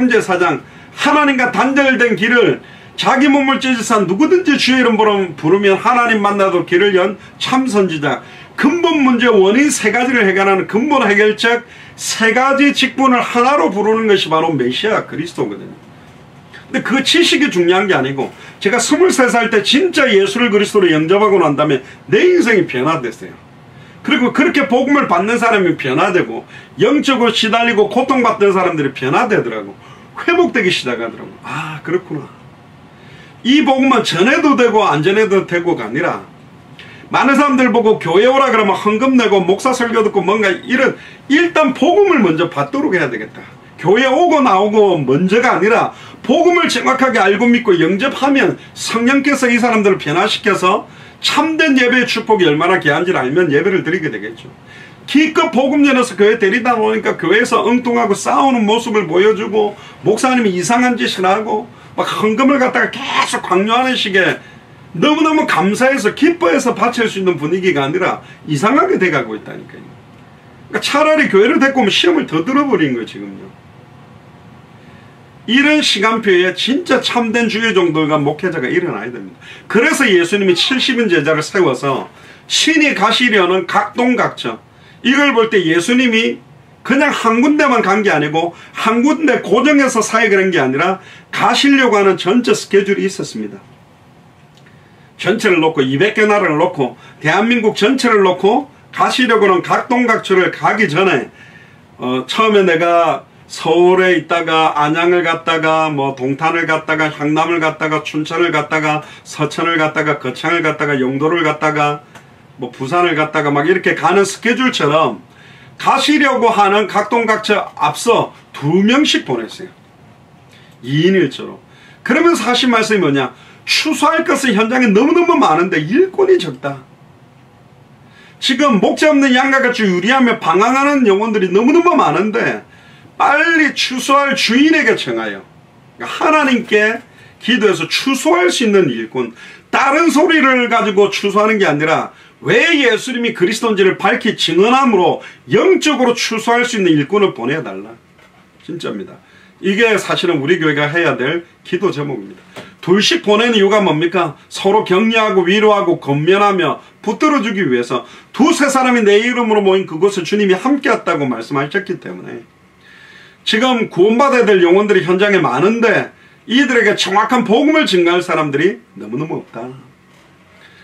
제사장, 하나님과 단절된 길을 자기 몸을 찢어서 누구든지 주의 이름 부르면 하나님 만나도 길을 연 참선지자. 근본 문제 원인 세 가지를 해결하는 근본 해결책 세 가지 직분을 하나로 부르는 것이 바로 메시아 그리스도거든요. 근데 그 지식이 중요한 게 아니고, 제가 23살 때 진짜 예수를 그리스도로 영접하고 난 다음에 내 인생이 변화됐어요. 그리고 그렇게 복음을 받는 사람이 변화되고, 영적으로 시달리고 고통받던 사람들이 변화되더라고. 회복되기 시작하더라고. 아, 그렇구나. 이 복음은 전해도 되고 안 전해도 되고가 아니라, 많은 사람들 보고 교회 오라 그러면 헌금 내고 목사 설교 듣고 뭔가 이런, 일단 복음을 먼저 받도록 해야 되겠다. 교회 오고 나오고 먼저가 아니라 복음을 정확하게 알고 믿고 영접하면 성령께서 이 사람들을 변화시켜서 참된 예배의 축복이 얼마나 귀한지를 알면 예배를 드리게 되겠죠. 기껏 복음 전해서 교회 데리다 놓으니까 교회에서 엉뚱하고 싸우는 모습을 보여주고, 목사님이 이상한 짓을 하고 막 헌금을 갖다가 계속 강요하는 식의, 너무너무 감사해서 기뻐해서 바칠 수 있는 분위기가 아니라 이상하게 돼가고 있다니까요. 그러니까 차라리 교회를 데리고 오면 시험을 더 들어버린 거예요 지금요. 이런 시간표에 진짜 참된 주의 종들과 목회자가 일어나야 됩니다. 그래서 예수님이 70인 제자를 세워서 신이 가시려는 각동각처, 이걸 볼 때 예수님이 그냥 한 군데만 간 게 아니고 한 군데 고정해서 사역을 한 게 아니라 가시려고 하는 전체 스케줄이 있었습니다. 전체를 놓고 200개 나라를 놓고 대한민국 전체를 놓고 가시려고 하는 각동각처를 가기 전에 처음에 내가 서울에 있다가 안양을 갔다가 뭐 동탄을 갔다가 향남을 갔다가 춘천을 갔다가 서천을 갔다가 거창을 갔다가 영도를 갔다가 뭐 부산을 갔다가 막 이렇게 가는 스케줄처럼 가시려고 하는 각동각처 앞서 2명씩 보냈어요. 2인 1조로. 그러면서 하신 말씀이 뭐냐? 추수할 것은 현장에 너무너무 많은데 일꾼이 적다. 지금 목자 없는 양과 같이 유리하며 방황하는 영혼들이 너무너무 많은데 빨리 추수할 주인에게 청하여, 그러니까 하나님께 기도해서 추수할 수 있는 일꾼, 다른 소리를 가지고 추수하는 게 아니라 왜 예수님이 그리스도인지를 밝히 증언함으로 영적으로 추수할 수 있는 일꾼을 보내달라. 진짜입니다. 이게 사실은 우리 교회가 해야 될 기도 제목입니다. 둘씩 보내는 이유가 뭡니까? 서로 격려하고 위로하고 건면하며 붙들어주기 위해서. 두세 사람이 내 이름으로 모인 그곳에 주님이 함께 왔다고 말씀하셨기 때문에. 지금 구원받아야 될 영혼들이 현장에 많은데 이들에게 정확한 복음을 증거할 사람들이 너무너무 없다.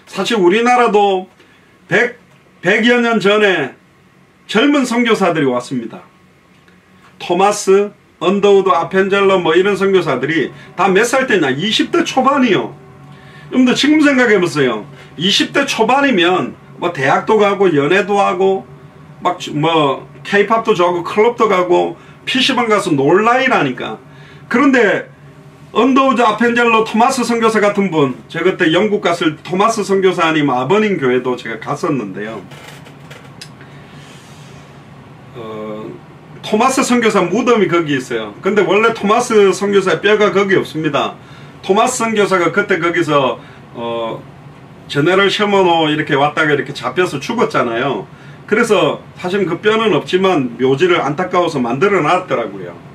사실 우리나라도 100여 년 전에 젊은 선교사들이 왔습니다. 토마스, 언더우드, 아펜젤러 뭐 이런 선교사들이 다 몇 살 때냐? 20대 초반이요. 여러분들 지금 생각해보세요. 20대 초반이면 뭐 대학도 가고 연애도 하고 막 뭐 케이팝도 좋아하고 클럽도 가고 PC방 가서 놀 나이라니까. 그런데 언더우드, 아펜젤러, 토마스 선교사 같은 분, 제가 그때 영국 갔을 때 토마스 선교사님 아버님 교회도 제가 갔었는데요. 토마스 선교사 무덤이 거기 있어요. 근데 원래 토마스 선교사의 뼈가 거기 없습니다. 토마스 선교사가 그때 거기서 제네럴 셔먼호 이렇게 왔다가 이렇게 잡혀서 죽었잖아요. 그래서 사실 그 뼈는 없지만 묘지를 안타까워서 만들어 놨더라고요.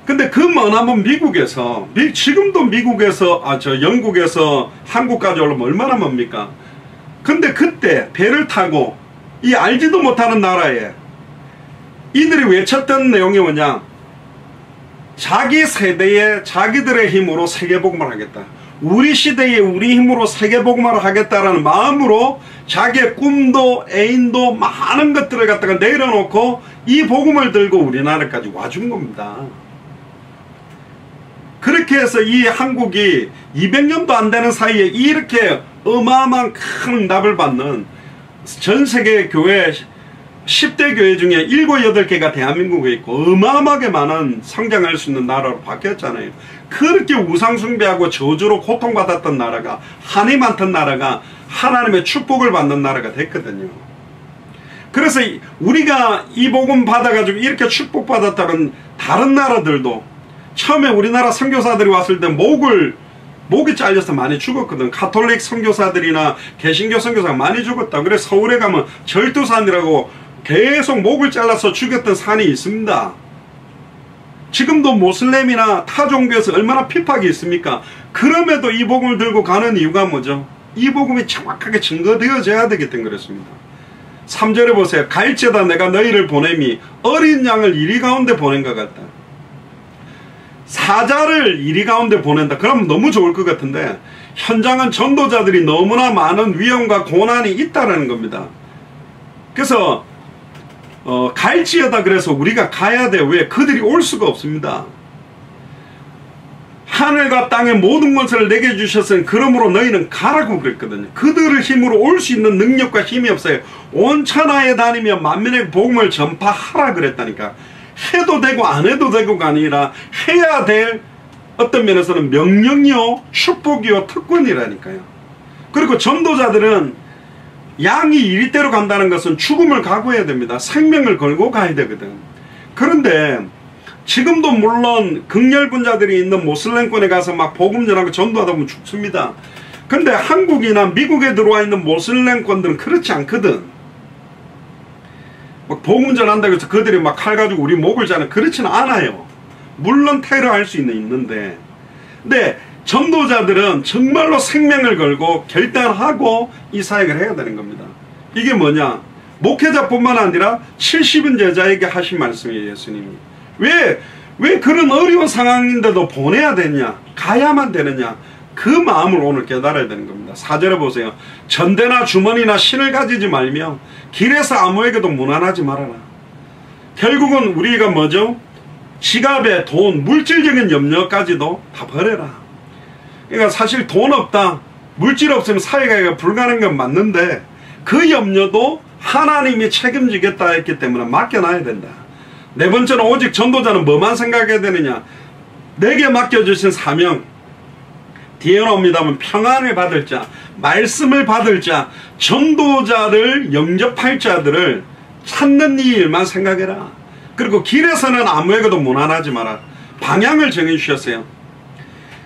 근데 그 머나먼 미국에서, 지금도 미국에서, 영국에서 한국까지 오려면 얼마나 멉니까? 근데 그때 배를 타고 이 알지도 못하는 나라에 이들이 외쳤던 내용이 뭐냐? 자기 세대에 자기들의 힘으로 세계복음을 하겠다. 우리 시대에 우리 힘으로 세계복음을 하겠다라는 마음으로 자기의 꿈도 애인도 많은 것들을 갖다가 내려놓고 이 복음을 들고 우리나라까지 와준 겁니다. 그렇게 해서 이 한국이 200년도 안 되는 사이에 이렇게 어마어마한 큰 응답을 받는 전 세계 교회 10대 교회 중에 7, 8개가 대한민국에 있고 어마어마하게 많은 성장할 수 있는 나라로 바뀌었잖아요. 그렇게 우상숭배하고 저주로 고통받았던 나라가, 한이 많던 나라가 하나님의 축복을 받는 나라가 됐거든요. 그래서 우리가 이 복음 받아가지고 이렇게 축복받았다는 다른 나라들도 처음에 우리나라 선교사들이 왔을 때 목이 잘려서 많이 죽었거든. 가톨릭 선교사들이나 개신교 선교사가 많이 죽었다. 그래서 서울에 가면 절두산이라고 계속 목을 잘라서 죽였던 산이 있습니다. 지금도 모슬렘이나 타 종교에서 얼마나 핍박이 있습니까? 그럼에도 이 복음을 들고 가는 이유가 뭐죠? 이 복음이 정확하게 증거되어져야 되기 때문에 그렇습니다. 3절에 보세요. 갈지어다 내가 너희를 보냄이 어린 양을 이리 가운데 보낸 것 같다. 사자를 이리 가운데 보낸다. 그러면 너무 좋을 것 같은데 현장은 전도자들이 너무나 많은 위험과 고난이 있다라는 겁니다. 그래서 갈지어다 그래서 우리가 가야 돼요. 왜? 그들이 올 수가 없습니다. 하늘과 땅의 모든 것을 내게 주셨으니 그러므로 너희는 가라고 그랬거든요. 그들의 힘으로 올 수 있는 능력과 힘이 없어요. 온 천하에 다니며 만민의 복음을 전파하라 그랬다니까. 해도 되고 안 해도 되고가 아니라 해야 될 어떤 면에서는 명령이요 축복이요 특권이라니까요. 그리고 전도자들은 양이 이리대로 간다는 것은 죽음을 각오해야 됩니다. 생명을 걸고 가야 되거든. 그런데 지금도 물론 극렬분자들이 있는 모슬렘권에 가서 막 복음 전하고 전도하다 보면 죽습니다. 근데 한국이나 미국에 들어와 있는 모슬렘권들은 그렇지 않거든. 막 복음 전한다고 해서 그들이 막 칼 가지고 우리 목을 자는 그렇지는 않아요. 물론 테러할 수 있는데 근데 전도자들은 정말로 생명을 걸고 결단하고 이 사역을 해야 되는 겁니다. 이게 뭐냐? 목회자뿐만 아니라 70인 제자에게 하신 말씀이에요. 예수님이. 왜 그런 어려운 상황인데도 보내야 되냐? 가야만 되느냐? 그 마음을 오늘 깨달아야 되는 겁니다. 4절에 보세요. 전대나 주머니나 신을 가지지 말며 길에서 아무에게도 무난하지 말아라. 결국은 우리가 뭐죠? 지갑에 돈, 물질적인 염려까지도 다 버려라. 그러니까 사실 돈 없다, 물질 없으면 사회가 불가능한 건 맞는데 그 염려도 하나님이 책임지겠다 했기 때문에 맡겨놔야 된다. 네 번째는 오직 전도자는 뭐만 생각해야 되느냐? 내게 맡겨주신 사명, 뒤에 나옵니다만 평안을 받을 자, 말씀을 받을 자, 전도자를 영접할 자들을 찾는 이 일만 생각해라. 그리고 길에서는 아무에게도 무난하지 마라. 방향을 정해주셨어요.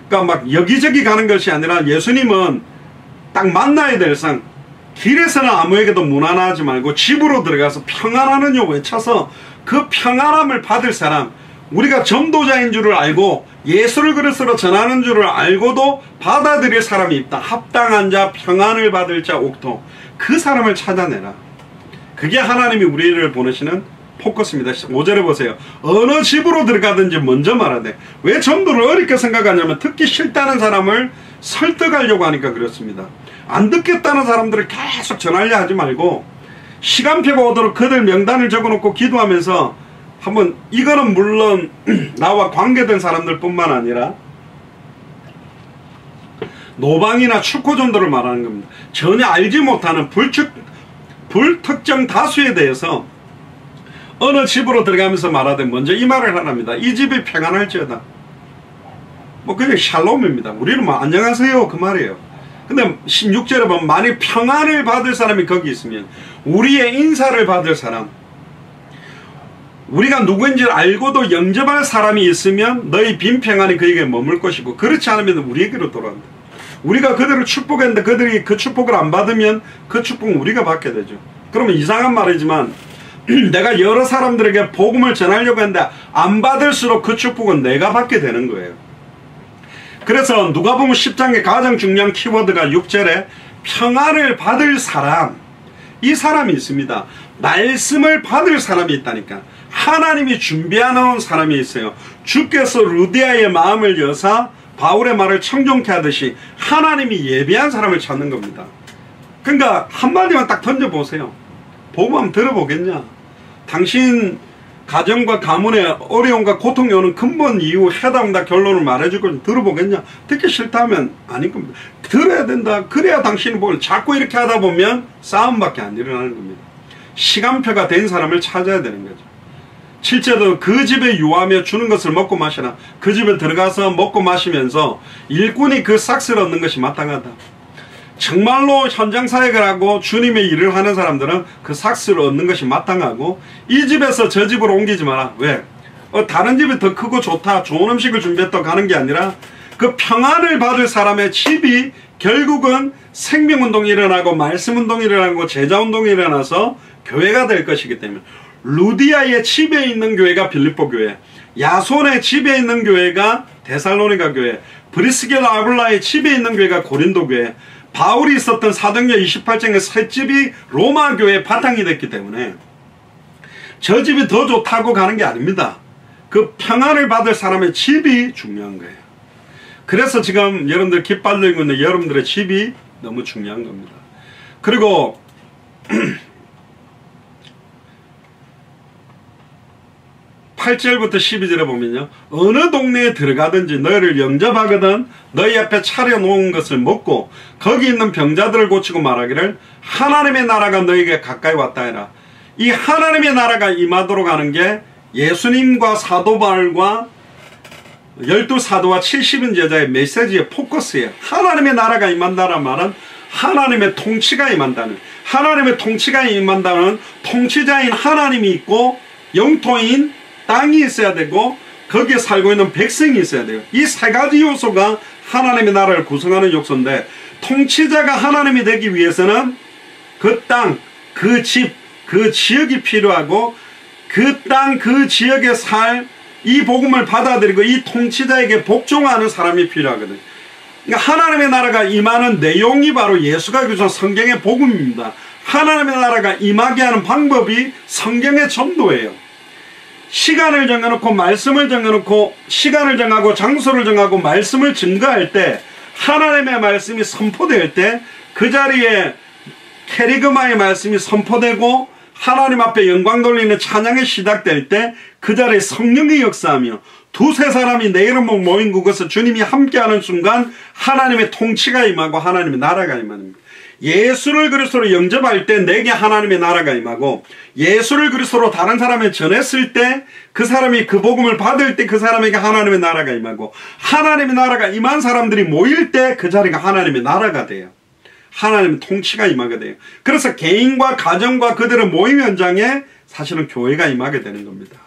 그러니까 막 여기저기 가는 것이 아니라 예수님은 딱 만나야 될 상, 길에서는 아무에게도 무난하지 말고 집으로 들어가서 평안하는 요 외쳐서 그 평안함을 받을 사람, 우리가 전도자인 줄을 알고 예수를 그리스도로 전하는 줄을 알고도 받아들일 사람이 있다. 합당한 자, 평안을 받을 자, 옥토. 그 사람을 찾아내라. 그게 하나님이 우리를 보내시는 포커스입니다. 5절에 보세요. 어느 집으로 들어가든지 먼저 말하되. 왜 전도를 어렵게 생각하냐면 듣기 싫다는 사람을 설득하려고 하니까 그렇습니다. 안 듣겠다는 사람들을 계속 전하려 하지 말고 시간표가 오도록 그들 명단을 적어놓고 기도하면서 한번, 이거는 물론 나와 관계된 사람들 뿐만 아니라 노방이나 축구 전도를 말하는 겁니다. 전혀 알지 못하는 불특정 다수에 대해서 어느 집으로 들어가면서 말하되 먼저 이 말을 하랍니다. 이 집이 평안할지어다. 뭐 그냥 샬롬입니다. 우리는 뭐 안녕하세요 그 말이에요. 근데 16절에 보면 만일 평안을 받을 사람이 거기 있으면, 우리의 인사를 받을 사람, 우리가 누구인지를 알고도 영접할 사람이 있으면 너희 빈 평안이 그에게 머물 것이고, 그렇지 않으면 우리에게로 돌아온다. 우리가 그들을 축복했는데 그들이 그 축복을 안 받으면 그 축복은 우리가 받게 되죠. 그러면 이상한 말이지만 내가 여러 사람들에게 복음을 전하려고 했는데 안 받을수록 그 축복은 내가 받게 되는 거예요. 그래서 누가복음 10장의 가장 중요한 키워드가 6절에 평안을 받을 사람, 이 사람이 있습니다. 말씀을 받을 사람이 있다니까. 하나님이 준비해놓은 사람이 있어요. 주께서 루디아의 마음을 여사 바울의 말을 청종케 하듯이 하나님이 예비한 사람을 찾는 겁니다. 그러니까 한마디만 딱 던져보세요. 복음 한번 들어보겠냐? 당신 가정과 가문의 어려움과 고통이 오는 근본 이유, 해당다 결론을 말해줄 걸 들어보겠냐? 듣기 싫다면 아닌 겁니다. 들어야 된다. 그래야 당신이 뭘 자꾸 이렇게 하다 보면 싸움밖에 안 일어나는 겁니다. 시간표가 된 사람을 찾아야 되는 거죠. 7절도 그 집에 유하며 주는 것을 먹고 마시라. 그 집에 들어가서 먹고 마시면서 일꾼이 그 삭스를 얻는 것이 마땅하다. 정말로 현장 사역을 하고 주님의 일을 하는 사람들은 그 삭스를 얻는 것이 마땅하고, 이 집에서 저 집으로 옮기지 마라. 왜? 다른 집이 더 크고 좋다, 좋은 음식을 준비했다 가는 게 아니라 그 평안을 받을 사람의 집이 결국은 생명운동이 일어나고 말씀운동이 일어나고 제자운동이 일어나서 교회가 될 것이기 때문에, 루디아의 집에 있는 교회가 빌립보 교회, 야손의 집에 있는 교회가 데살로니가 교회, 브리스길라 아굴라의 집에 있는 교회가 고린도 교회, 바울이 있었던 사도행전 28장의 새 집이 로마 교회의 바탕이 됐기 때문에 저 집이 더 좋다고 가는 게 아닙니다. 그 평안을 받을 사람의 집이 중요한 거예요. 그래서 지금 여러분들 기빨리고 있는 여러분들의 집이 너무 중요한 겁니다. 그리고 8절부터 12절에 보면요, 어느 동네에 들어가든지 너희를 영접하거든 너희 앞에 차려놓은 것을 먹고 거기 있는 병자들을 고치고 말하기를 하나님의 나라가 너희에게 가까이 왔다 해라. 이 하나님의 나라가 임하도록 하는 게 예수님과 사도 바울과 12사도와 70인 제자의 메시지의 포커스예요. 하나님의 나라가 임한다는 말은 하나님의 통치가 임한다는, 하나님의 통치가 임한다는 통치자인 하나님이 있고 영토인 땅이 있어야 되고 거기에 살고 있는 백성이 있어야 돼요. 이 세 가지 요소가 하나님의 나라를 구성하는 요소인데, 통치자가 하나님이 되기 위해서는 그 땅, 그 집, 그 지역이 필요하고 그 땅, 그 지역에 살 이 복음을 받아들이고 이 통치자에게 복종하는 사람이 필요하거든요. 그러니까 하나님의 나라가 임하는 내용이 바로 예수가 교조한 성경의 복음입니다. 하나님의 나라가 임하게 하는 방법이 성경의 전도예요. 시간을 정해놓고 말씀을 정해놓고 시간을 정하고 장소를 정하고 말씀을 증거할 때, 하나님의 말씀이 선포될 때 그 자리에 캐리그마의 말씀이 선포되고 하나님 앞에 영광 돌리는 찬양이 시작될 때 그 자리에 성령이 역사하며 두세 사람이 내 이름으로 모인 곳에서 주님이 함께하는 순간 하나님의 통치가 임하고 하나님의 나라가 임합니다. 예수를 그리스도로 영접할 때 내게 하나님의 나라가 임하고, 예수를 그리스도로 다른 사람에 전했을 때 그 사람이 그 복음을 받을 때 그 사람에게 하나님의 나라가 임하고, 하나님의 나라가 임한 사람들이 모일 때 그 자리가 하나님의 나라가 돼요. 하나님의 통치가 임하게 돼요. 그래서 개인과 가정과 그들의 모임 현장에 사실은 교회가 임하게 되는 겁니다.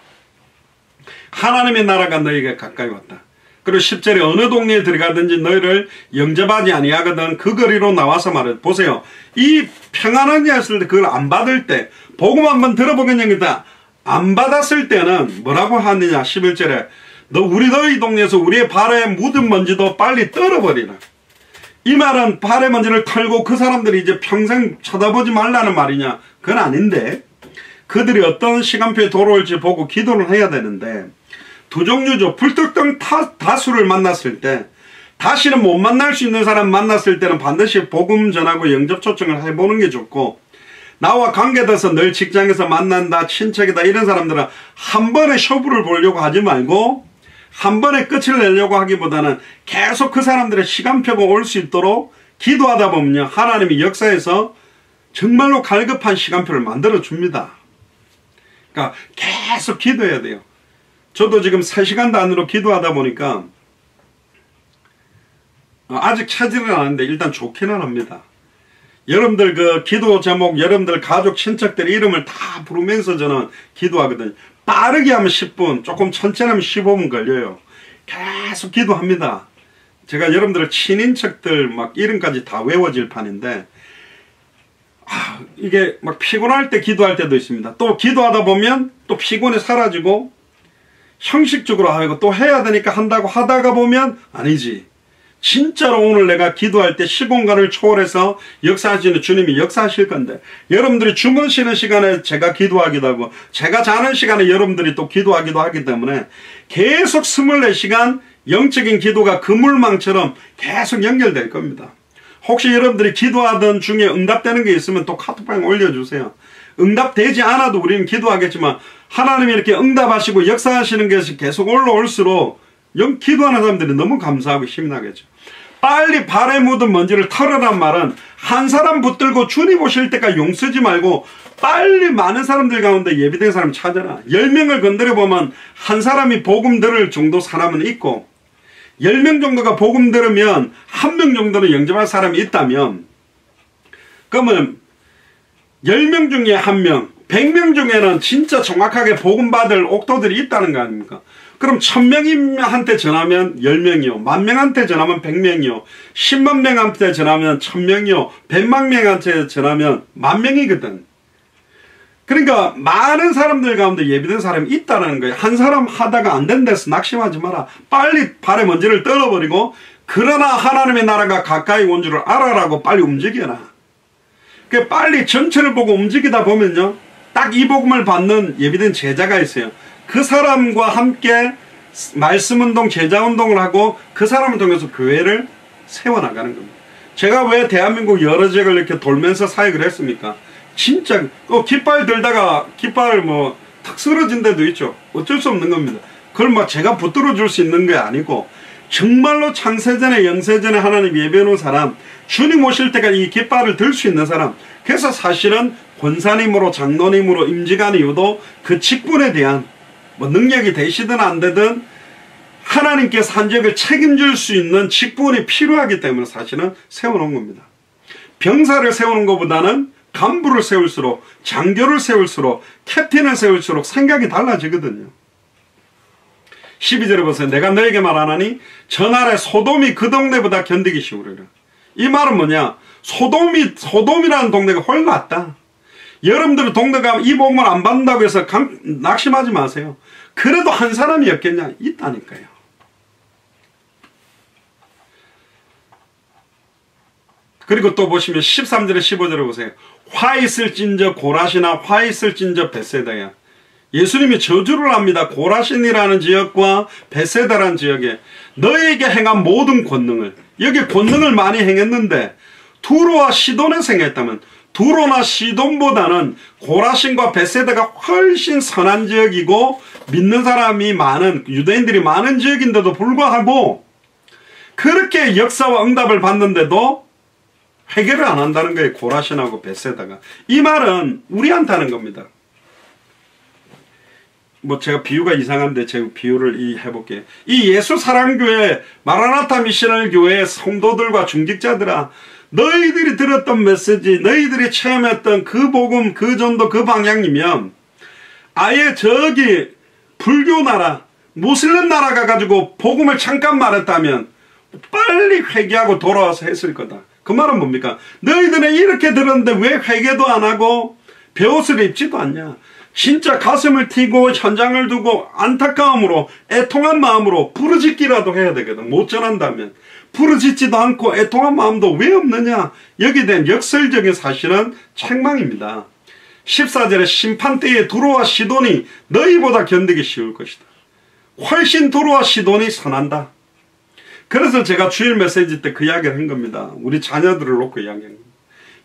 하나님의 나라가 너희에게 가까이 왔다. 그리고 10절에 어느 동네에 들어가든지 너희를 영접하지 아니하거든 그 거리로 나와서 말해. 보세요. 이 평안한 이었을 때 그걸 안 받을 때, 복음 한번 들어보겠냐니까 안 받았을 때는 뭐라고 하느냐. 11절에 너희 동네에서 우리의 발에 묻은 먼지도 빨리 떨어버리라. 이 말은 발에 먼지를 털고 그 사람들이 이제 평생 쳐다보지 말라는 말이냐? 그건 아닌데, 그들이 어떤 시간표에 돌아올지 보고 기도를 해야 되는데, 두 종류죠. 불특정 다수를 만났을 때, 다시는 못 만날 수 있는 사람 만났을 때는 반드시 복음 전하고 영접 초청을 해보는 게 좋고, 나와 관계돼서 늘 직장에서 만난다, 친척이다 이런 사람들은 한 번에 쇼부를 보려고 하지 말고 한 번에 끝을 내려고 하기보다는 계속 그 사람들의 시간표가 올 수 있도록 기도하다 보면요, 하나님이 역사에서 정말로 갈급한 시간표를 만들어 줍니다. 그러니까 계속 기도해야 돼요. 저도 지금 3시간 단위로 기도하다 보니까 아직 차지는 않았는데 일단 좋기는 합니다. 여러분들 그 기도 제목, 여러분들 가족 친척들 이름을 다 부르면서 저는 기도하거든요. 빠르게 하면 10분, 조금 천천히 하면 15분 걸려요. 계속 기도합니다. 제가 여러분들 친인척들 막 이름까지 다 외워질 판인데, 이게 막 피곤할 때 기도할 때도 있습니다. 또 기도하다 보면 또 피곤이 사라지고 형식적으로 하고 또 해야 되니까 한다고 하다가 보면 아니지. 진짜로 오늘 내가 기도할 때 시공간을 초월해서 역사하시는 주님이 역사하실 건데, 여러분들이 주무시는 시간에 제가 기도하기도 하고 제가 자는 시간에 여러분들이 또 기도하기도 하기 때문에 계속 24시간 영적인 기도가 그물망처럼 계속 연결될 겁니다. 혹시 여러분들이 기도하던 중에 응답되는 게 있으면 또 카톡방에 올려주세요. 응답되지 않아도 우리는 기도하겠지만 하나님이 이렇게 응답하시고 역사하시는 것이 계속 올라올수록 기도하는 사람들이 너무 감사하고 힘이 나겠죠. 빨리 발에 묻은 먼지를 털어란 말은 한 사람 붙들고 주님 오실 때까지 용쓰지 말고 빨리 많은 사람들 가운데 예비된 사람 찾아라. 10명을 건드려 보면 한 사람이 복음 들을 정도 사람은 있고, 10명 정도가 복음 들으면 1명 정도는 영접할 사람이 있다면, 그러면 10명 중에 1명, 100명 중에는 진짜 정확하게 복음 받을 옥도들이 있다는 거 아닙니까? 그럼 1000명한테 전하면 10명이요, 10,000명한테 전하면 100명이요, 10만 명한테 전하면 1000명이요, 100만 명한테 전하면 10,000명이거든. 그러니까 많은 사람들 가운데 예비된 사람이 있다는 거예요. 한 사람 하다가 안 된 데서 낙심하지 마라. 빨리 발에 먼지를 떨어버리고 그러나 하나님의 나라가 가까이 온 줄을 알아라고 빨리 움직여라. 그 빨리 전체를 보고 움직이다 보면요, 딱 이 복음을 받는 예비된 제자가 있어요. 그 사람과 함께 말씀운동, 제자운동을 하고 그 사람을 통해서 교회를 세워나가는 겁니다. 제가 왜 대한민국 여러 지역을 이렇게 돌면서 사역을 했습니까? 진짜 깃발 들다가 깃발 탁 쓰러진 데도 있죠. 어쩔 수 없는 겁니다. 그걸 제가 붙들어 줄 수 있는 게 아니고 정말로 창세전에 영세전에 하나님 예배해 놓은 사람, 주님 오실 때까지 이 깃발을 들 수 있는 사람. 그래서 사실은 권사님으로 장로님으로 임직한 이유도 그 직분에 대한 능력이 되시든 안 되든 하나님께서 한 지역을 책임질 수 있는 직분이 필요하기 때문에 사실은 세워놓은 겁니다. 병사를 세우는 것보다는 간부를 세울수록, 장교를 세울수록, 캡틴을 세울수록 생각이 달라지거든요. 12절에 보세요. 내가 너에게 말하나니 전날에 소돔이 그 동네보다 견디기 쉬우리라. 이 말은 뭐냐? 소돔이라는 동네가 훨씬 낫다. 여러분들 동네가 이 복음을 안 받는다고 해서 낙심하지 마세요. 그래도 한 사람이 없겠냐? 있다니까요. 그리고 또 보시면 13절에 15절에 보세요. 화 있을진저 고라시나 화 있을진저 벳세다야. 예수님이 저주를 합니다. 고라신이라는 지역과 벳세다라는 지역에 너에게 행한 모든 권능을, 여기 권능을 많이 행했는데 두로와 시돈에서 행했다면 두로나 시돈보다는 고라신과 벳세다가 훨씬 선한 지역이고 믿는 사람이 많은, 유대인들이 많은 지역인데도 불구하고 그렇게 역사와 응답을 받는데도 해결을 안 한다는 거예요. 고라신하고 벳세다가. 이 말은 우리한테 하는 겁니다. 제가 비유가 이상한데 제가 비유를 해볼게요. 이 예수사랑교회 마라나타 미셔널 교회 성도들과 중직자들아, 너희들이 들었던 메시지, 너희들이 체험했던 그 복음, 그 전도, 그 방향이면 아예 저기 불교 나라, 무슬림 나라 가가지고 복음을 잠깐 말했다면 빨리 회개하고 돌아와서 했을 거다. 그 말은 뭡니까? 너희들은 이렇게 들었는데 왜 회개도 안 하고 베옷을 입지도 않냐? 진짜 가슴을 튀고 현장을 두고 안타까움으로 애통한 마음으로 부르짖기라도 해야 되거든. 못 전한다면. 부르짖지도 않고 애통한 마음도 왜 없느냐? 여기에 대한 역설적인 사실은 책망입니다. 14절에 심판 때에 두로와 시돈이 너희보다 견디기 쉬울 것이다. 훨씬 두로와 시돈이 선한다. 그래서 제가 주일 메시지 때 그 이야기를 한 겁니다. 우리 자녀들을 놓고 이야기한 겁니다.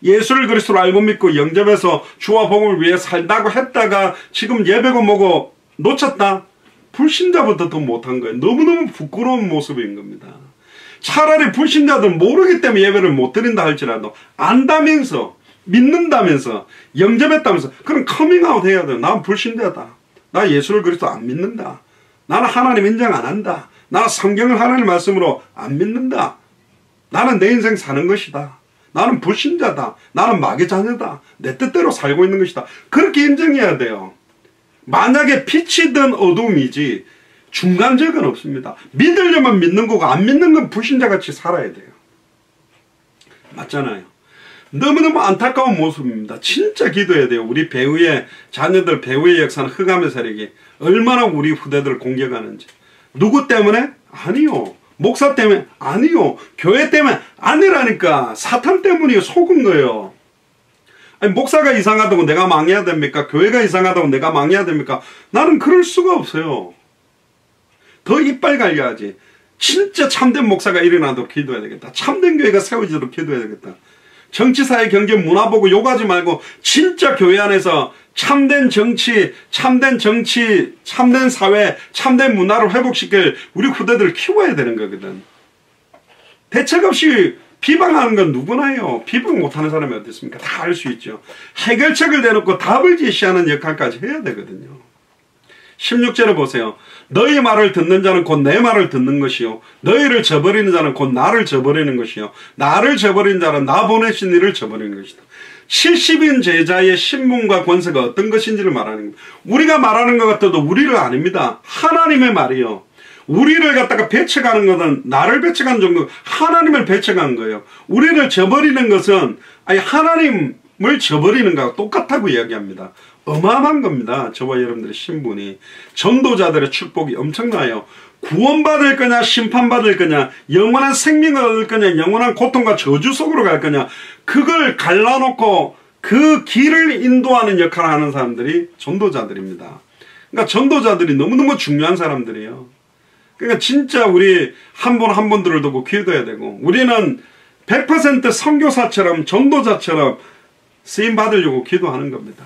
예수를 그리스도로 알고 믿고 영접해서 주와 복음을 위해 살다고 했다가 지금 예배고 뭐고 놓쳤다? 불신자보다 더 못한 거예요. 너무너무 부끄러운 모습인 겁니다. 차라리 불신자들은 모르기 때문에 예배를 못 드린다 할지라도 안다면서, 믿는다면서, 영접했다면서 그럼 커밍아웃 해야 돼요. 난 불신자다. 나 예수를 그리스도 안 믿는다. 나는 하나님 인정 안 한다. 나는 성경을 하나님 말씀으로 안 믿는다. 나는 내 인생 사는 것이다. 나는 불신자다. 나는 마귀 자녀다. 내 뜻대로 살고 있는 것이다. 그렇게 인정해야 돼요. 만약에 빛이든 어둠이지 중간적은 없습니다. 믿으려면 믿는 거고 안 믿는 건 불신자같이 살아야 돼요. 맞잖아요. 너무너무 안타까운 모습입니다. 진짜 기도해야 돼요. 우리 배우의 자녀들, 배우의 역사는 흑암의 세력이 얼마나 우리 후대들을 공격하는지. 누구 때문에? 아니요. 목사 때문에? 아니요. 교회 때문에? 아니라니까. 사탄 때문이에요. 속은 거예요. 아니, 목사가 이상하다고 내가 망해야 됩니까? 교회가 이상하다고 내가 망해야 됩니까? 나는 그럴 수가 없어요. 더 이빨 갈려야지. 진짜 참된 목사가 일어나도록 기도해야 되겠다. 참된 교회가 세워지도록 기도해야 되겠다. 정치, 사회, 경제, 문화 보고 욕하지 말고 진짜 교회 안에서 참된 정치, 참된 사회, 참된 문화를 회복시킬 우리 후대들을 키워야 되는 거거든. 대책 없이 비방하는 건 누구나 해요. 비방 못하는 사람이 어디 있습니까? 다 할 수 있죠. 해결책을 내놓고 답을 제시하는 역할까지 해야 되거든요. 16절에 보세요. 너희 말을 듣는 자는 곧 내 말을 듣는 것이요 너희를 저버리는 자는 곧 나를 저버리는 것이요 나를 저버리는 자는 나 보내신 이를 저버리는 것이다. 70인 제자의 신분과 권세가 어떤 것인지를 말하는 겁니다. 우리가 말하는 것 같아도 우리를 아닙니다. 하나님의 말이요. 우리를 갖다가 배척하는 것은 나를 배척하는 정도, 하나님을 배척한 거예요. 우리를 저버리는 것은 아니 하나님을 저버리는 것과 똑같다고 이야기합니다. 어마어마한 겁니다. 저와 여러분들의 신분이. 전도자들의 축복이 엄청나요. 구원받을 거냐 심판받을 거냐, 영원한 생명을 얻을 거냐 영원한 고통과 저주 속으로 갈 거냐, 그걸 갈라놓고 그 길을 인도하는 역할을 하는 사람들이 전도자들입니다. 그러니까 전도자들이 너무너무 중요한 사람들이에요. 그러니까 진짜 우리 한 분 한 분들을 두고 기도해야 되고, 우리는 100% 선교사처럼 전도자처럼 쓰임 받으려고 기도하는 겁니다.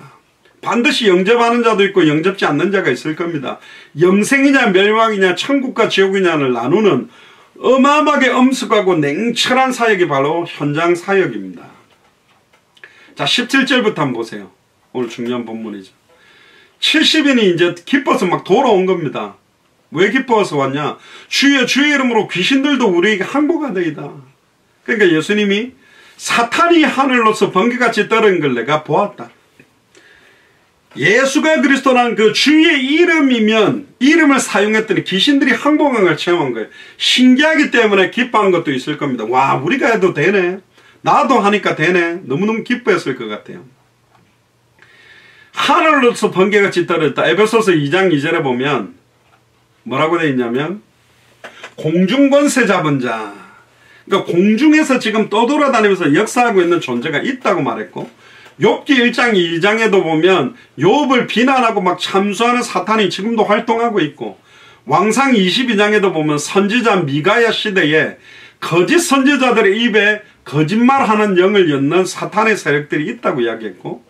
반드시 영접하는 자도 있고 영접지 않는 자가 있을 겁니다. 영생이냐 멸망이냐 천국과 지옥이냐를 나누는 어마어마하게 엄숙하고 냉철한 사역이 바로 현장 사역입니다. 자, 17절부터 한번 보세요. 오늘 중요한 본문이죠. 70인이 이제 기뻐서 막 돌아온 겁니다. 왜 기뻐서 왔냐? 주여 주의 이름으로 귀신들도 우리에게 항복하더이다. 그러니까 예수님이 사탄이 하늘로서 번개같이 떨어진 걸 내가 보았다. 예수가 그리스도라는 그 주의 이름이면 이름을 사용했더니 귀신들이 항복한 걸 체험한 거예요. 신기하기 때문에 기뻐한 것도 있을 겁니다. 와, 우리가 해도 되네, 나도 하니까 되네, 너무너무 기뻐했을 것 같아요. 하늘로서 번개같이 떨어졌다. 에베소서 2장 2절에 보면 뭐라고 되어 있냐면 공중권세 잡은 자, 그러니까 공중에서 지금 떠돌아다니면서 역사하고 있는 존재가 있다고 말했고, 욥기 1장 2장에도 보면 욥을 비난하고 막 참수하는 사탄이 지금도 활동하고 있고, 왕상 22장에도 보면 선지자 미가야 시대에 거짓 선지자들의 입에 거짓말하는 영을 엿는 사탄의 세력들이 있다고 이야기했고,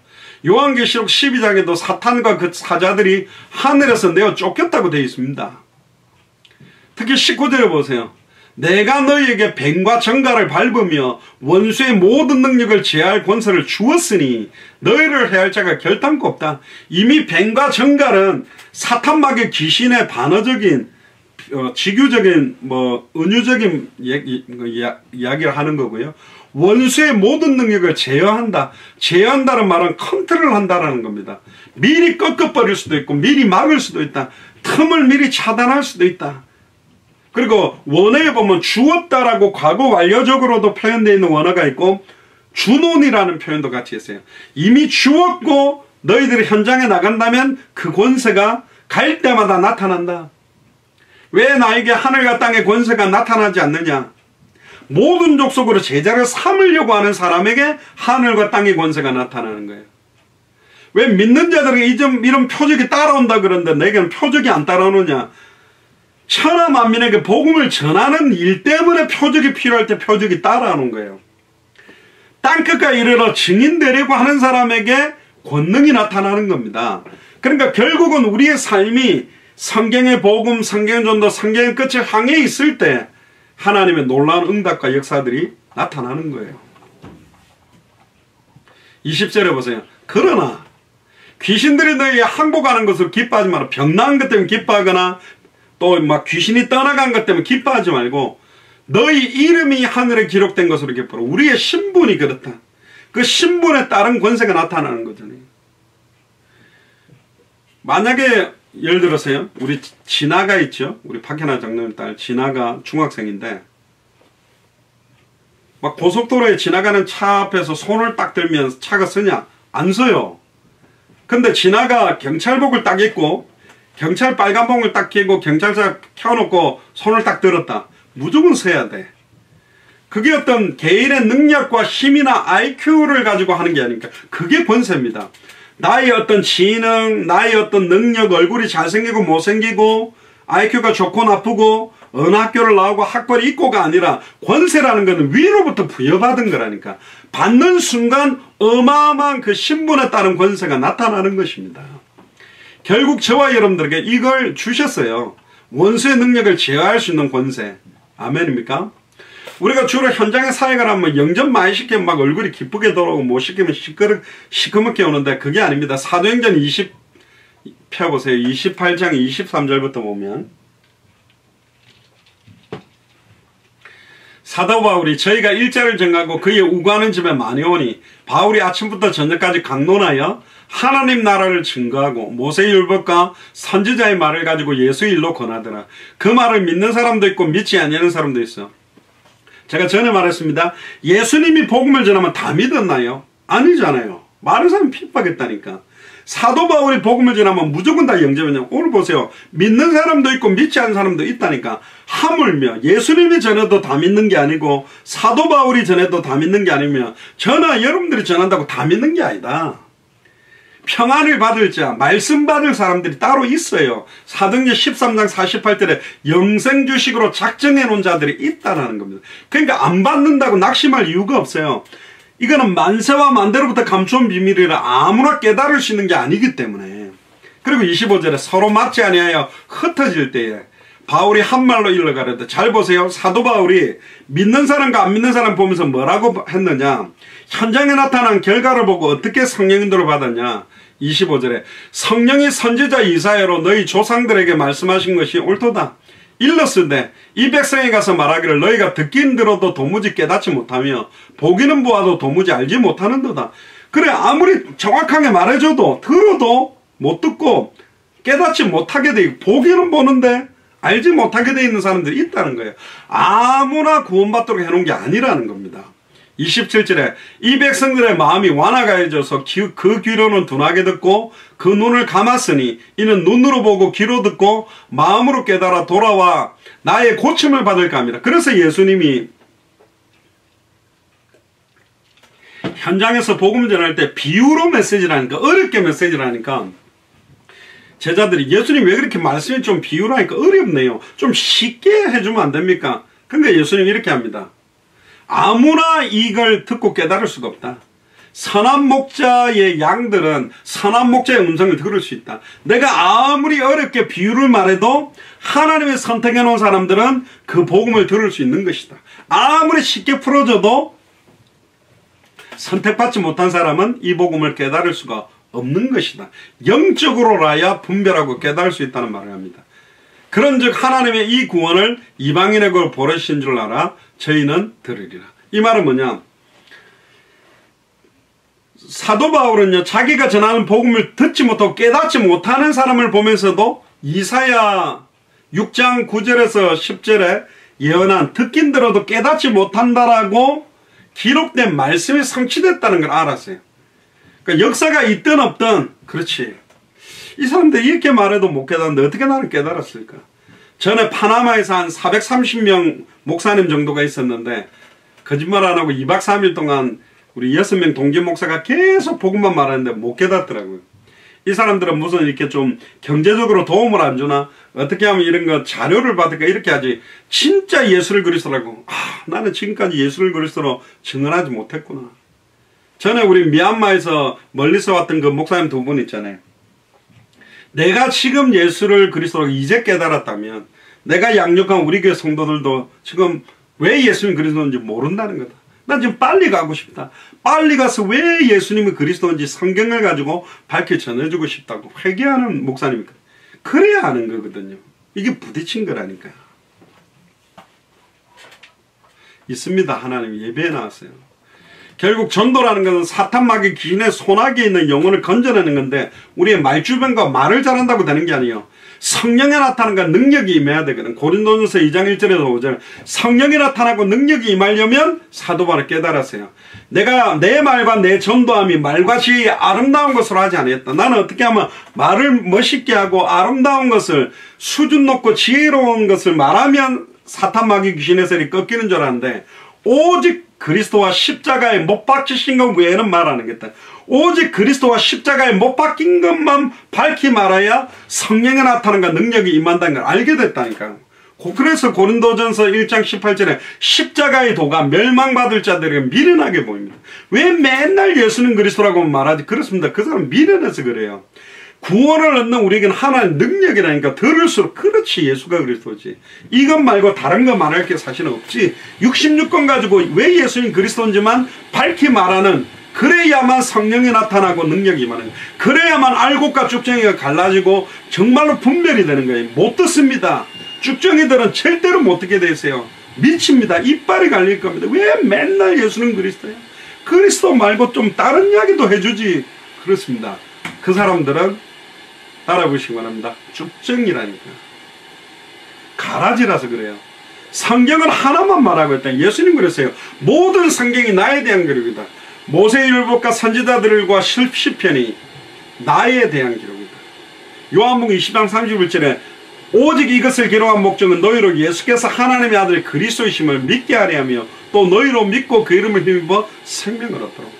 요한계시록 12장에도 사탄과 그 사자들이 하늘에서 내어 쫓겼다고 되어 있습니다. 특히 19절에 보세요. 내가 너희에게 뱀과 정갈을 밟으며 원수의 모든 능력을 제할 권세를 주었으니 너희를 해할 자가 결단코 없다. 이미 뱀과 정갈은 사탄막의 귀신의 반어적인 지규적인 은유적인 이야기를 하는 거고요. 원수의 모든 능력을 제어한다. 제어한다는 말은 컨트롤 한다라는 겁니다. 미리 꺾어버릴 수도 있고 미리 막을 수도 있다. 틈을 미리 차단할 수도 있다. 그리고 원어에 보면 주었다라고 과거 완료적으로도 표현되어 있는 원어가 있고 주논이라는 표현도 같이 있어요. 이미 주었고 너희들이 현장에 나간다면 그 권세가 갈 때마다 나타난다. 왜 나에게 하늘과 땅의 권세가 나타나지 않느냐? 모든 족속으로 제자를 삼으려고 하는 사람에게 하늘과 땅의 권세가 나타나는 거예요. 왜 믿는 자들에게 이런 표적이 따라온다 그러는데 내게는 표적이 안 따라오느냐? 천하 만민에게 복음을 전하는 일 때문에 표적이 필요할 때 표적이 따라오는 거예요. 땅끝까지 이르러 증인 되려고 하는 사람에게 권능이 나타나는 겁니다. 그러니까 결국은 우리의 삶이 성경의 복음, 성경의 전도, 성경의 끝을 향해 있을 때 하나님의 놀라운 응답과 역사들이 나타나는 거예요. 20절에 보세요. 그러나 귀신들이 너희에 항복하는 것을 기뻐하지 마라. 병 나은 것 때문에 기뻐하거나 또 막 귀신이 떠나간 것 때문에 기뻐하지 말고 너희 이름이 하늘에 기록된 것으로 기뻐라. 우리의 신분이 그렇다. 그 신분에 따른 권세가 나타나는 거잖아요. 만약에 예를 들어서요, 우리 진아가 있죠. 우리 박현아 장로님 딸 진아가 중학생인데 막 고속도로에 지나가는 차 앞에서 손을 딱 들면 차가 서냐? 안 서요. 근데 진아가 경찰복을 딱 입고 경찰 빨간봉을 딱 끼고 경찰차 켜놓고 손을 딱 들었다. 무조건 서야 돼. 그게 어떤 개인의 능력과 힘이나 IQ를 가지고 하는 게 아니니까 그게 권세입니다. 나의 어떤 지능, 나의 어떤 능력, 얼굴이 잘생기고 못생기고 IQ가 좋고 나쁘고 어느 학교를 나오고 학벌이 있고가 아니라 권세라는 것은 위로부터 부여받은 거라니까. 받는 순간 어마어마한 그 신분에 따른 권세가 나타나는 것입니다. 결국 저와 여러분들에게 이걸 주셨어요. 원수의 능력을 제어할 수 있는 권세. 아멘입니까? 우리가 주로 현장에 사역을 하면 영접 많이 시키면 막 얼굴이 기쁘게 돌아오고 못 시키면 시커멓게 오는데 그게 아닙니다. 사도행전 20 펴보세요. 28장 23절부터 보면 사도 바울이 저희가 일자를 정하고 그의 우구하는 집에 많이 오니 바울이 아침부터 저녁까지 강론하여 하나님 나라를 증거하고 모세의 율법과 선지자의 말을 가지고 예수의 일로 권하더라. 그 말을 믿는 사람도 있고 믿지 않는 사람도 있어. 제가 전에 말했습니다. 예수님이 복음을 전하면 다 믿었나요? 아니잖아요. 많은 사람이 핍박했다니까. 사도 바울이 복음을 전하면 무조건 다 영접이냐. 오늘 보세요. 믿는 사람도 있고 믿지 않는 사람도 있다니까. 하물며 예수님이 전해도 다 믿는 게 아니고 사도 바울이 전해도 다 믿는 게 아니면 저나 여러분들이 전한다고 다 믿는 게 아니다. 평안을 받을 자, 말씀 받을 사람들이 따로 있어요. 사도행전 13장 48절에 영생 주식으로 작정해 놓은 자들이 있다라는 겁니다. 그러니까 안 받는다고 낙심할 이유가 없어요. 이거는 만세와 만대로부터 감추온 비밀이라 아무나 깨달을 수 있는 게 아니기 때문에. 그리고 25절에 서로 맞지 아니하여 흩어질 때에 바울이 한 말로 일러가려다. 잘 보세요. 사도 바울이 믿는 사람과 안 믿는 사람 보면서 뭐라고 했느냐. 현장에 나타난 결과를 보고 어떻게 성령 인도를 받았냐. 25절에 성령이 선지자 이사야로 너희 조상들에게 말씀하신 것이 옳도다. 일렀으되 이 백성에 가서 말하기를 너희가 듣긴 들어도 도무지 깨닫지 못하며 보기는 보아도 도무지 알지 못하는도다. 그래 아무리 정확하게 말해줘도 들어도 못 듣고 깨닫지 못하게 돼 있고 보기는 보는데 알지 못하게 돼 있는 사람들이 있다는 거예요. 아무나 구원받도록 해놓은 게 아니라는 겁니다. 27절에 이 백성들의 마음이 완화가해져서 그 귀로는 둔하게 듣고 그 눈을 감았으니 이는 눈으로 보고 귀로 듣고 마음으로 깨달아 돌아와 나의 고침을 받을까 합니다. 그래서 예수님이 현장에서 복음 전할 때 비유로 메시지를 하니까 어렵게 메시지를 하니까 제자들이 예수님 왜 그렇게 말씀이 좀 비유로 하니까 어렵네요. 좀 쉽게 해주면 안 됩니까? 그러니까 예수님이 이렇게 합니다. 아무나 이걸 듣고 깨달을 수가 없다. 선한 목자의 양들은 선한 목자의 음성을 들을 수 있다. 내가 아무리 어렵게 비유를 말해도 하나님의 선택해 놓은 사람들은 그 복음을 들을 수 있는 것이다. 아무리 쉽게 풀어줘도 선택받지 못한 사람은 이 복음을 깨달을 수가 없는 것이다. 영적으로라야 분별하고 깨달을 수 있다는 말을 합니다. 그런즉 하나님의 이 구원을 이방인에게 보내신 줄 알아 저희는 들으리라. 이 말은 뭐냐? 사도 바울은요 자기가 전하는 복음을 듣지 못하고 깨닫지 못하는 사람을 보면서도 이사야 6장 9절에서 10절에 예언한 듣긴 들어도 깨닫지 못한다라고 기록된 말씀이 성취됐다는 걸 알았어요. 그러니까 역사가 있든 없든 그렇지. 이 사람들이 이렇게 말해도 못 깨닫는데 어떻게 나는 깨달았을까? 전에 파나마에서 한 430명 목사님 정도가 있었는데 거짓말 안 하고 2박 3일 동안 우리 6명 동기 목사가 계속 복음만 말하는데 못 깨닫더라고요. 이 사람들은 무슨 이렇게 좀 경제적으로 도움을 안 주나? 어떻게 하면 이런 거 자료를 받을까? 이렇게 하지. 진짜 예수를 그리스도라고. 나는 지금까지 예수를 그리스도로 증언하지 못했구나. 전에 우리 미얀마에서 멀리서 왔던 그 목사님 두 분 있잖아요. 내가 지금 예수를 그리스도로 이제 깨달았다면 내가 양육한 우리 교회 성도들도 지금 왜 예수님 그리스도인지 모른다는 거다. 난 지금 빨리 가고 싶다. 빨리 가서 왜 예수님이 그리스도인지 성경을 가지고 밝혀 전해주고 싶다고 회개하는 목사님이 그래야 하는 거거든요. 이게 부딪힌 거라니까. 있습니다. 하나님 예배에 나왔어요. 결국 전도라는 것은 사탄 마귀 귀신의 손아귀에 있는 영혼을 건져내는 건데 우리의 말주변과 말을 잘한다고 되는 게 아니에요. 성령에 나타나는 건 능력이 임해야 되거든. 고린도전서 2장 1절에서 5절 성령이 나타나고 능력이 임하려면 사도 바울을 깨달았어요. 내가 내 말과 내 전도함이 말같이 아름다운 것으로 하지 않았다. 나는 어떻게 하면 말을 멋있게 하고 아름다운 것을 수준 높고 지혜로운 것을 말하면 사탄 마귀 귀신의 세력이 꺾이는 줄 알았는데 오직 그리스도와 십자가에 못 박히신 것 외에는 말 안 하겠다. 오직 그리스도와 십자가에 못 박힌 것만 밝히 말해야 성령에 나타나는 능력이 임한다는 걸 알게 됐다니까요. 그래서 고린도전서 1장 18절에 십자가의 도가 멸망받을 자들에게 미련하게 보입니다. 왜 맨날 예수는 그리스도라고 말하지? 그렇습니다. 그 사람 미련해서 그래요. 구원을 얻는 우리에게는 하나의 능력이라니까 들을수록 그렇지 예수가 그리스도지. 이것 말고 다른 거 말할 게 사실은 없지. 66권 가지고 왜 예수님 그리스도인지만 밝히 말하는 그래야만 성령이 나타나고 능력이 임하는 그래야만 알곡과 쭉정이가 갈라지고 정말로 분별이 되는 거예요. 못 듣습니다. 쭉정이들은 절대로 못 듣게 되세요. 미칩니다. 이빨이 갈릴 겁니다. 왜 맨날 예수는 그리스도야? 그리스도 말고 좀 다른 이야기도 해주지. 그렇습니다. 그 사람들은 따라보시기 바랍니다. 쭉정이라니까. 가라지라서 그래요. 성경은 하나만 말하고 있다. 예수님 그랬어요. 모든 성경이 나에 대한 기록이다. 모세율법과 선지자들과 시편이 나에 대한 기록이다. 요한복음 20장 31절에 오직 이것을 기록한 목적은 너희로 예수께서 하나님의 아들 그리스도이심을 믿게 하려 하며 또 너희로 믿고 그 이름을 힘입어 생명을 얻도록.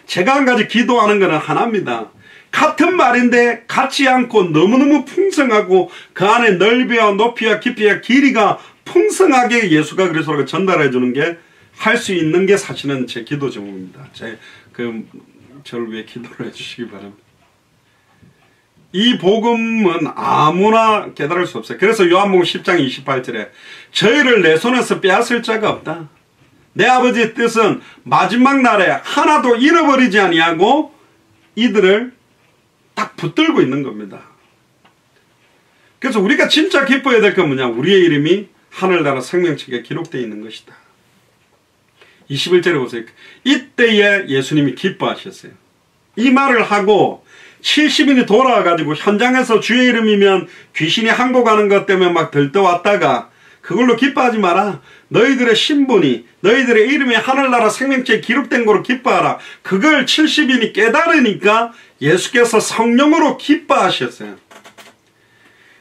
제가 한 가지 기도하는 것은 하나입니다. 같은 말인데 같지 않고 너무너무 풍성하고 그 안에 넓이와 높이와 깊이와 길이가 풍성하게 예수가 그리스도가 전달해 주는 게 할 수 있는 게 사실은 제 기도 제목입니다. 저를 위해 기도를 해주시기 바랍니다. 이 복음은 아무나 깨달을 수 없어요. 그래서 요한복음 10장 28절에 저희를 내 손에서 빼앗을 자가 없다. 내 아버지의 뜻은 마지막 날에 하나도 잃어버리지 아니하고 이들을 딱 붙들고 있는 겁니다. 그래서 우리가 진짜 기뻐해야 될 건 뭐냐? 우리의 이름이 하늘나라 생명책에 기록되어 있는 것이다. 21절에 보세요. 이때에 예수님이 기뻐하셨어요. 이 말을 하고 70인이 돌아와가지고 현장에서 주의 이름이면 귀신이 항복하는 것 때문에 막 들떠왔다가 그걸로 기뻐하지 마라. 너희들의 신분이 너희들의 이름이 하늘나라 생명책에 기록된 거로 기뻐하라. 그걸 70인이 깨달으니까 예수께서 성령으로 기뻐하셨어요.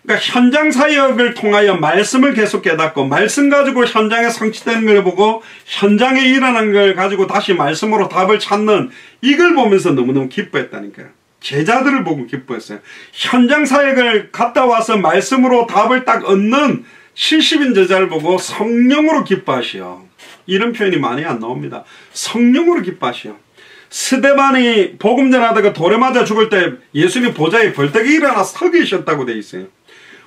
그러니까 현장 사역을 통하여 말씀을 계속 깨닫고 말씀 가지고 현장에 성취되는 걸 보고 현장에 일어난 걸 가지고 다시 말씀으로 답을 찾는 이걸 보면서 너무너무 기뻐했다니까요. 제자들을 보고 기뻐했어요. 현장 사역을 갔다 와서 말씀으로 답을 딱 얻는 70인 제자를 보고 성령으로 기뻐하시오. 이런 표현이 많이 안 나옵니다. 성령으로 기뻐하시오. 스데반이 복음 전하다가 돌에 맞아 죽을 때 예수님 보좌에 벌떡 일어나 서 계셨다고 돼 있어요.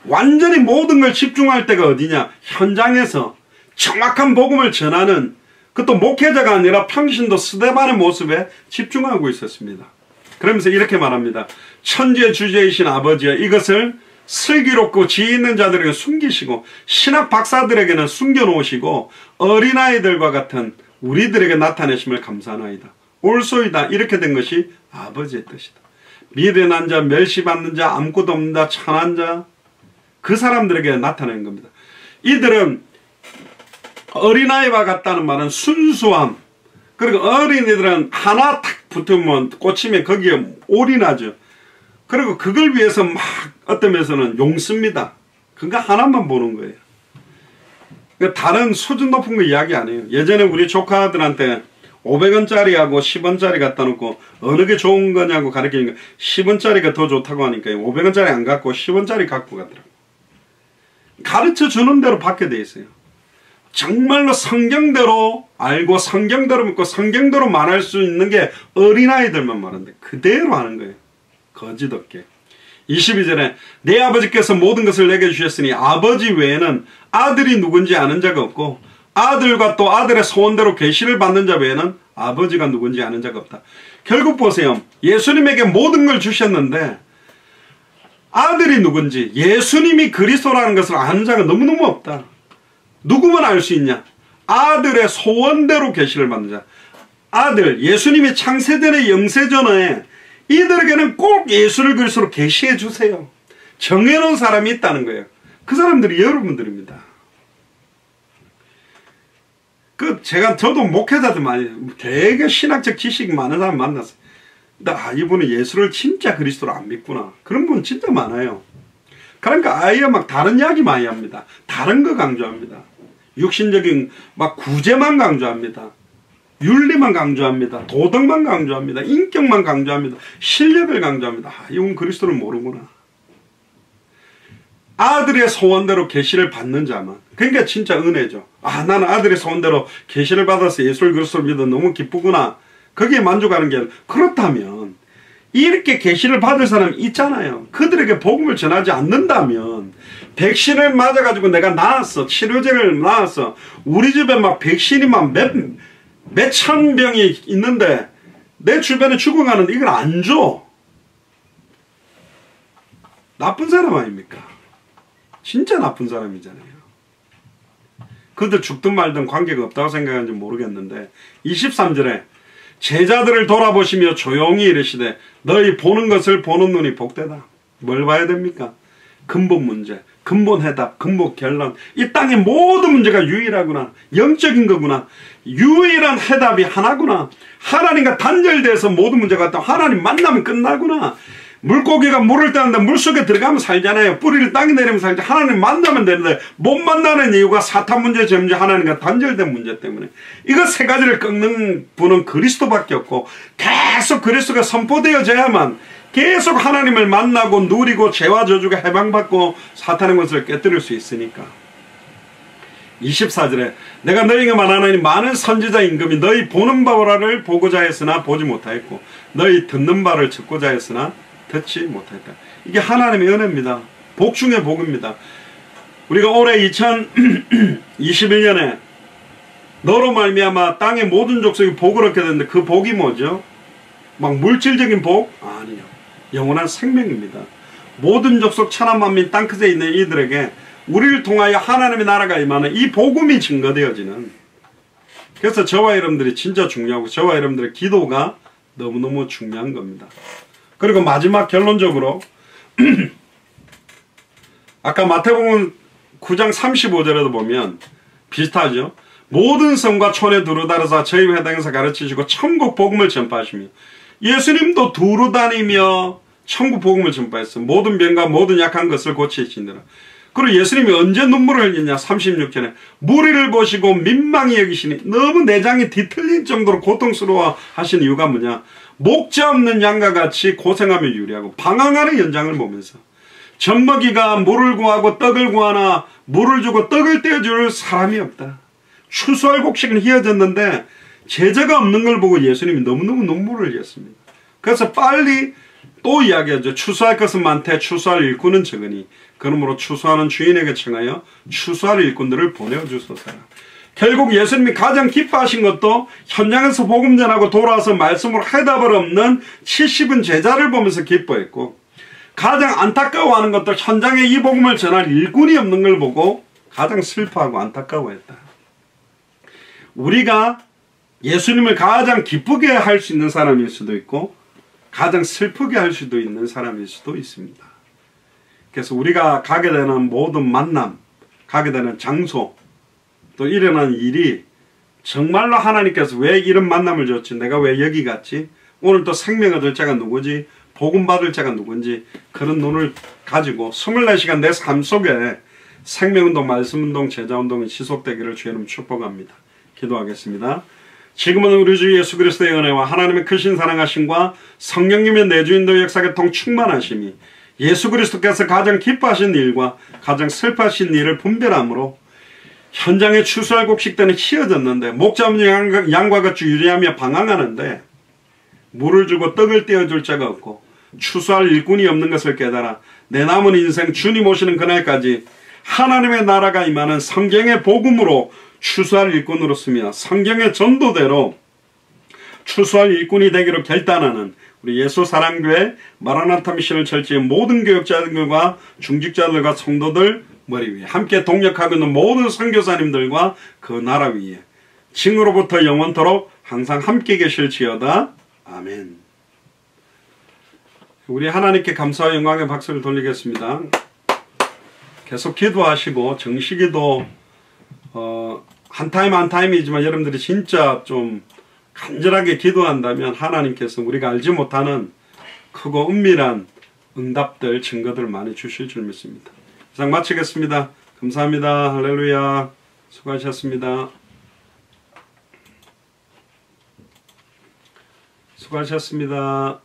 완전히 모든 걸 집중할 때가 어디냐? 현장에서 정확한 복음을 전하는, 그것도 목회자가 아니라 평신도 스데반의 모습에 집중하고 있었습니다. 그러면서 이렇게 말합니다. 천지의 주제이신 아버지여, 이것을 슬기롭고 지혜 있는 자들에게 숨기시고 신학 박사들에게는 숨겨놓으시고 어린아이들과 같은 우리들에게 나타내심을 감사하나이다. 옳소이다. 이렇게 된 것이 아버지의 뜻이다. 미련한 자, 멸시받는 자, 아무것도 없는 자, 천한 자, 그 사람들에게 나타낸 겁니다. 이들은 어린아이와 같다는 말은 순수함, 그리고 어린이들은 하나 탁 붙으면 꽂히면 거기에 올인하죠. 그리고 그걸 위해서 막 어떤 면에서는 용습니다. 그거 하나만 보는 거예요. 그러니까 다른 수준 높은 거 이야기 안 해요. 예전에 우리 조카들한테 500원짜리하고 10원짜리 갖다 놓고 어느 게 좋은 거냐고 가르치니까 10원짜리가 더 좋다고 하니까 500원짜리 안 갖고 10원짜리 갖고 가더라고요. 가르쳐 주는 대로 받게 돼 있어요. 정말로 성경대로 알고 성경대로 믿고 성경대로 말할 수 있는 게 어린아이들만 말하는데 그대로 하는 거예요. 거짓 없게. 22절에 내 아버지께서 모든 것을 내게 주셨으니 아버지 외에는 아들이 누군지 아는 자가 없고 아들과 또 아들의 소원대로 계시를 받는 자 외에는 아버지가 누군지 아는 자가 없다. 결국 보세요. 예수님에게 모든 걸 주셨는데 아들이 누군지, 예수님이 그리스도라는 것을 아는 자가 너무너무 없다. 누구만 알 수 있냐? 아들의 소원대로 계시를 받는 자. 아들, 예수님이 창세전에 영세전에 이들에게는 꼭 예수를 그리스도로 계시해 주세요. 정해놓은 사람이 있다는 거예요. 그 사람들이 여러분들입니다. 저도 목회자들 많이, 되게 신학적 지식이 많은 사람 만났어요. 이분은 예수를 진짜 그리스도로 안 믿구나. 그런 분 진짜 많아요. 그러니까 아예 막 다른 이야기 많이 합니다. 다른 거 강조합니다. 육신적인 막 구제만 강조합니다. 윤리만 강조합니다. 도덕만 강조합니다. 인격만 강조합니다. 실력을 강조합니다. 이분 그리스도를 모르구나. 아들의 소원대로 계시를 받는 자만. 그러니까 진짜 은혜죠. 나는 아들의 소원대로 계시를 받아서 예수를 그리스도를 믿어 너무 기쁘구나. 거기에 만족하는 게 아니라, 그렇다면 이렇게 계시를 받을 사람이 있잖아요. 그들에게 복음을 전하지 않는다면, 백신을 맞아가지고 내가 나았어, 치료제를 나았어, 우리 집에 막 백신이 막 몇천 병이 있는데 내 주변에 죽어가는데 이걸 안 줘. 나쁜 사람 아닙니까? 진짜 나쁜 사람이잖아요. 그들 죽든 말든 관계가 없다고 생각하는지 모르겠는데 23절에 제자들을 돌아보시며 조용히 이르시되 너희 보는 것을 보는 눈이 복되다. 뭘 봐야 됩니까? 근본 문제. 근본 해답, 근본 결론. 이 땅의 모든 문제가 유일하구나. 영적인 거구나. 유일한 해답이 하나구나. 하나님과 단절돼서 모든 문제가 왔다. 하나님 만나면 끝나구나. 물고기가 물을 따는데 물속에 들어가면 살잖아요. 뿌리를 땅에 내리면 살지. 하나님 만나면 되는데 못 만나는 이유가 사탄 문제, 죄 문제, 하나님과 단절된 문제 때문에. 이거 세 가지를 꺾는 분은 그리스도밖에 없고 계속 그리스도가 선포되어져야만 계속 하나님을 만나고 누리고 죄와 저주가 해방받고 사탄의 것을 깨뜨릴 수 있으니까. 24절에 내가 너희에게 말하노니 많은 선지자 임금이 너희 보는 바를 보고자 했으나 보지 못하였고 너희 듣는 바를 듣고자 했으나 듣지 못했다. 이게 하나님의 은혜입니다. 복 중의 복입니다. 우리가 올해 2021년에 너로 말미암아 땅의 모든 족속이 복을 얻게 되는데 그 복이 뭐죠? 막 물질적인 복? 아니요. 영원한 생명입니다. 모든 족속 천하 만민 땅끝에 있는 이들에게 우리를 통하여 하나님의 나라가 임하는 이 복음이 증거되어지는. 그래서 저와 여러분들이 진짜 중요하고 저와 여러분들의 기도가 너무너무 중요한 겁니다. 그리고 마지막 결론적으로 아까 마태복음 9장 35절에도 보면 비슷하죠. 모든 성과 촌에 두루 다니사 저희 회당에서 가르치시고 천국 복음을 전파하시며 예수님도 두루 다니며 천국 복음을 전파했어. 모든 병과 모든 약한 것을 고치시느라. 그리고 예수님이 언제 눈물을 흘리냐. 36절에 무리를 보시고 민망히 여기시니 너무 내장이 뒤틀린 정도로 고통스러워 하신 이유가 뭐냐. 목자 없는 양과 같이 고생하며 유리하고 방황하는 연장을 보면서 젖먹이가 물을 구하고 떡을 구하나 물을 주고 떡을 떼어줄 사람이 없다. 추수할 곡식은 휘어졌는데 제자가 없는 걸 보고 예수님이 너무너무 눈물을 흘렸습니다. 그래서 빨리 또 이야기하죠. 추수할 것은 많되 추수할 일꾼은 적으니 그러므로 추수하는 주인에게 청하여 추수할 일꾼들을 보내주소서. 결국 예수님이 가장 기뻐하신 것도 현장에서 복음 전하고 돌아와서 말씀으로 해답을 없는 70은 제자를 보면서 기뻐했고 가장 안타까워하는 것도 현장에 이 복음을 전할 일꾼이 없는 걸 보고 가장 슬퍼하고 안타까워했다. 우리가 예수님을 가장 기쁘게 할 수 있는 사람일 수도 있고 가장 슬프게 할 수도 있는 사람일 수도 있습니다. 그래서 우리가 가게 되는 모든 만남, 가게 되는 장소, 또 일어나는 일이 정말로 하나님께서 왜 이런 만남을 줬지? 내가 왜 여기 갔지? 오늘 또 생명 얻을 자가 누구지? 복음 받을 자가 누군지 그런 눈을 가지고 24시간 내 삶 속에 생명운동, 말씀운동, 제자운동이 지속되기를 주의 이름 축복합니다. 기도하겠습니다. 지금은 우리 주 예수 그리스도의 은혜와 하나님의 크신 사랑하심과 성령님의 내주인도 역사계통 충만하심이 예수 그리스도께서 가장 기뻐하신 일과 가장 슬퍼하신 일을 분별함으로 현장에 추수할 곡식 때는 휘어졌는데 목자 없는 양과 같이 유리하며 방황하는데 물을 주고 떡을 떼어줄 자가 없고 추수할 일꾼이 없는 것을 깨달아 내 남은 인생 주님 오시는 그날까지 하나님의 나라가 임하는 성경의 복음으로 추수할 일꾼으로 쓰며 성경의 전도대로 추수할 일꾼이 되기로 결단하는 우리 예수 사랑교회 마라나타 미션을 철저히 모든 교역자들과 중직자들과 성도들 머리 위에 함께 동역하고 있는 모든 선교사님들과 그 나라 위에 징으로부터 영원토록 항상 함께 계실지어다. 아멘. 우리 하나님께 감사와 영광의 박수를 돌리겠습니다. 계속 기도하시고 정식기도 한 타임 한 타임이지만 여러분들이 진짜 좀 간절하게 기도한다면 하나님께서 우리가 알지 못하는 크고 은밀한 응답들, 증거들을 많이 주실 줄 믿습니다. 이상 마치겠습니다. 감사합니다. 할렐루야. 수고하셨습니다. 수고하셨습니다.